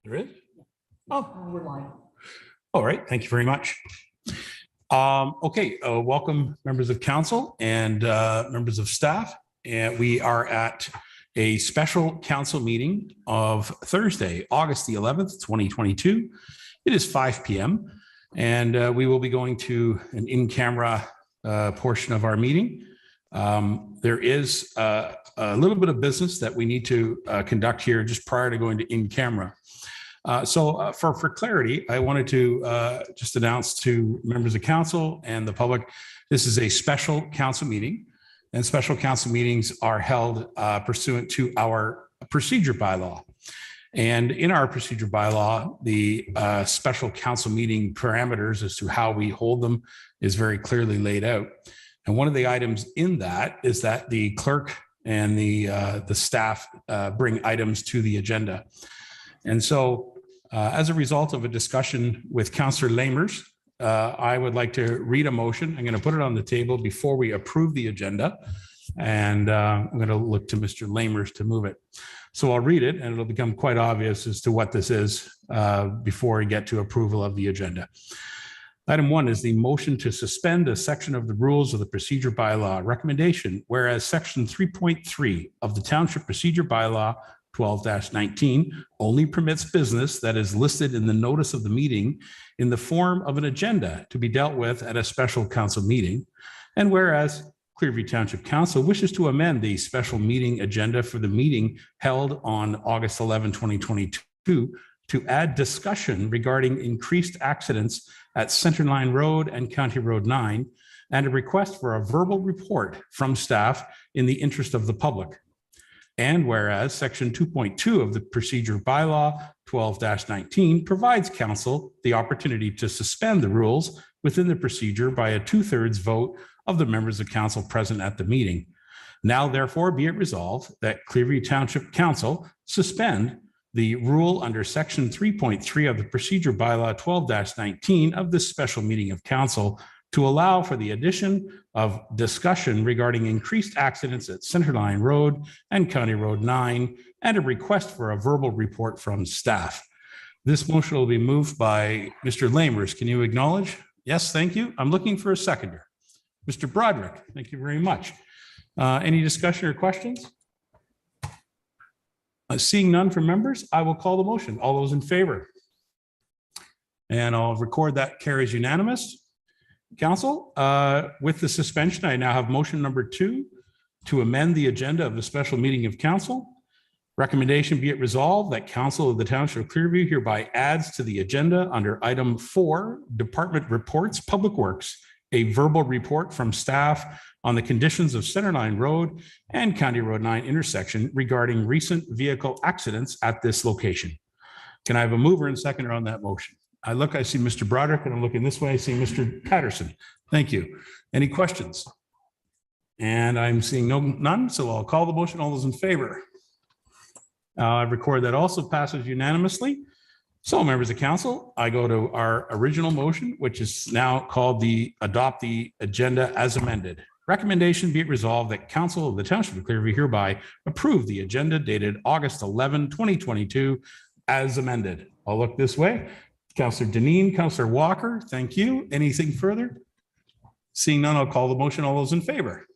There is? Oh, We're live. all right. Thank you very much. Okay, welcome members of council and members of staff. And we are at a special council meeting of Thursday, August the 11th, 2022. It is 5 p.m. and we will be going to an in-camera portion of our meeting. There is a little bit of business that we need to conduct here just prior to going to in-camera. So for clarity, I wanted to just announce to members of council and the public, this is a special council meeting, and special council meetings are held pursuant to our procedure bylaw. And in our procedure bylaw, the special council meeting parameters as to how we hold them is very clearly laid out. And one of the items in that is that the clerk and the staff bring items to the agenda. And so as a result of a discussion with Councillor Lamers, I would like to read a motion. I'm going to put it on the table before we approve the agenda. And I'm going to look to Mr. Lamers to move it. So I'll read it and it'll become quite obvious as to what this is before we get to approval of the agenda. Item 1 is the motion to suspend a section of the rules of the procedure bylaw recommendation, whereas section 3.3 of the township procedure bylaw 12-19 only permits business that is listed in the notice of the meeting in the form of an agenda to be dealt with at a special council meeting. And whereas Clearview Township Council wishes to amend the special meeting agenda for the meeting held on August 11, 2022 to add discussion regarding increased accidents at Centerline Road and County Road 9 and a request for a verbal report from staff in the interest of the public. And whereas section 2.2 of the procedure bylaw 12-19 provides council the opportunity to suspend the rules within the procedure by a 2/3 vote of the members of council present at the meeting. Now, therefore, be it resolved that Clearview Township Council suspend the rule under section 3.3 of the procedure bylaw 12-19 of this special meeting of council to allow for the addition of discussion regarding increased accidents at Centerline Road and County Road 9 and a request for a verbal report from staff. This motion will be moved by Mr. Lamers. Can you acknowledge? Yes, thank you. I'm looking for a seconder. Mr. Broderick, thank you very much. Any discussion or questions? Seeing none from members, I will call the motion. All those in favor? And I'll record that carries unanimous. Council, with the suspension, I now have motion number 2 to amend the agenda of the special meeting of council. Recommendation be it resolved that council of the township of Clearview hereby adds to the agenda under item 4, department reports, public works, a verbal report from staff on the conditions of Centerline Road and County Road 9 intersection regarding recent vehicle accidents at this location. Can I have a mover and seconder on that motion? I see Mr. Broderick, and I'm looking this way. I see Mr. Patterson. Thank you. Any questions? And I'm seeing none, so I'll call the motion. All those in favor? I record that also passes unanimously. So, members of council, I go to our original motion, which is now called the adopt the agenda as amended. Recommendation be it resolved that council of the township of Clearview hereby approve the agenda dated August 11, 2022 as amended. I'll look this way. Councillor Deneen, Councillor Walker, thank you. Anything further? Seeing none, I'll call the motion. All those in favor?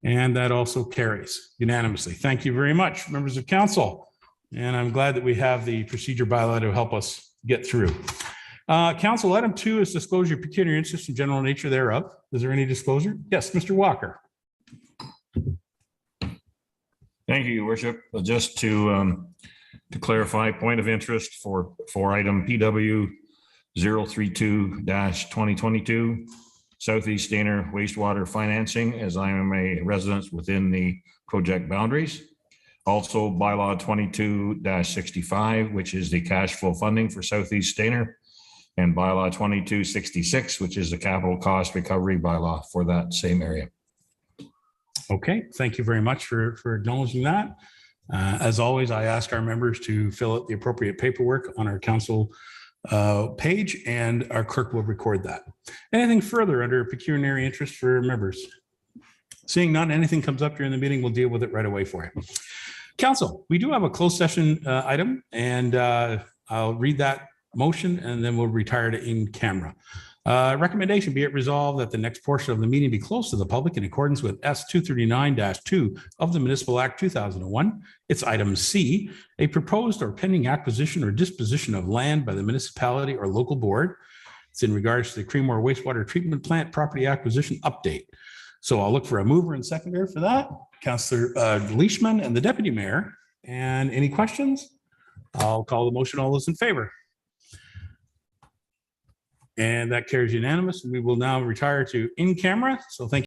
And that also carries unanimously. Thank you very much, members of council. And I'm glad that we have the procedure bylaw to help us get through. Council, item 2 is disclosure of pecuniary interest and general nature thereof. Is there any disclosure? Yes, Mr. Walker. Thank you, Your Worship. Just to clarify, point of interest for item PW 032-2022, Southeast Stainer wastewater financing, as I am a resident within the project boundaries. Also, bylaw 22-65, which is the cash flow funding for Southeast Stainer, and bylaw 22-66, which is the capital cost recovery bylaw for that same area. Okay, thank you very much for acknowledging that. As always, I ask our members to fill out the appropriate paperwork on our council page, and our clerk will record that. Anything further under pecuniary interest for members? Seeing none, anything comes up during the meeting, we'll deal with it right away for you. Council, we do have a closed session item, and I'll read that motion and then we'll retire to in camera. Recommendation, be it resolved that the next portion of the meeting be closed to the public in accordance with S 239-2 of the Municipal Act 2001. It's item C, a proposed or pending acquisition or disposition of land by the municipality or local board. It's in regards to the Creemore wastewater treatment plant property acquisition update. So I'll look for a mover and seconder for that. Councillor Leishman and the deputy mayor. And any questions? I'll call the motion. All those in favor? And that carries unanimous. And we will now retire to in camera. So thank you.